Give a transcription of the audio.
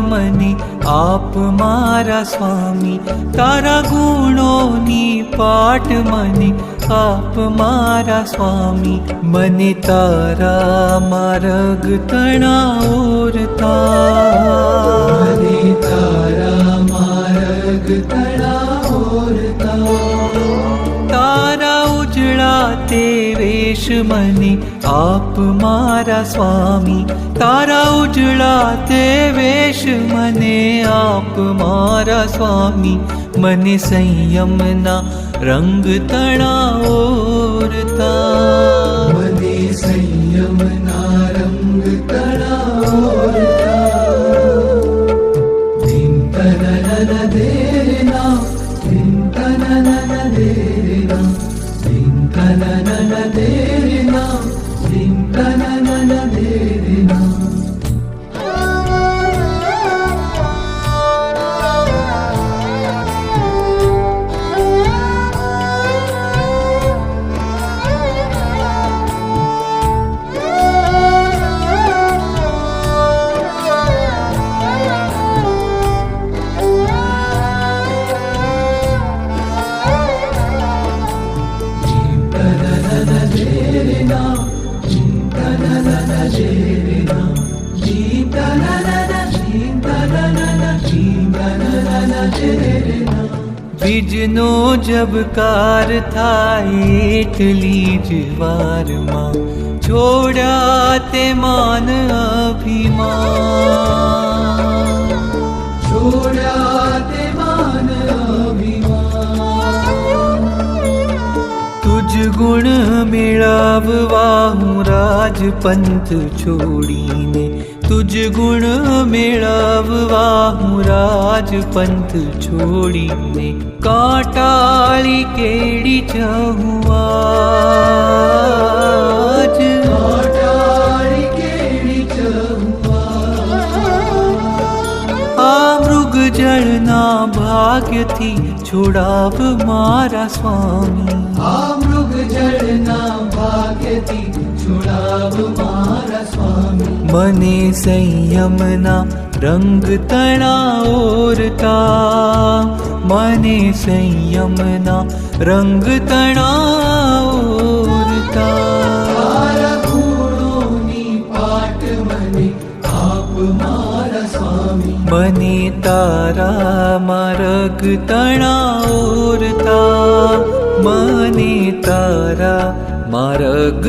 મને આપ મારા સ્વામી, તારા ગુણોની પાઠ મને આપ મારા સ્વામી, મને તારા માર્ગ તણાવતા, મને તારા માર્ગ તણાવતા, તારા ઉજળા તે વેશ મને આપ મારા સ્વામી, તારા ઉજળા તે વેશ મને આપ મારા સ્વામી, મને સંયમના રંગ તણાવતા, મને સંયમના રંગ તણાવતા, ચિંતનન દેના ચિંતનન દેના ચિંતનન દેના ચિંતનન દેના. બીજનો જબકાર થાય એટલી જ વારમાં, છોડ્યા તે માન અભિમાન, છોડ્યા તે માન અભિમાન, તુજ ગુણ મેળવવા હું રાજપંથ છોડીને, તુજ ગુણ મેળવવા હું રાજપંથ છોડીને, કાંટાળી કેડી જહું આજ, કાંટાળી કેડી જહું આ મૃગ જળના ભાગ્યથી છોડાવ મારા સ્વામી, આ મૃગ જળના ભાગ્યથી છોડાવ મારા સ્વામી, મને સંયમના રંગ તણાવતા, મને સંયમના રંગ તણાવતા, તારા ગુણોની પાઠ મને આપ મારા સ્વામી, મને તારા માર્ગ તણાવતા, મને તારા માર્ગ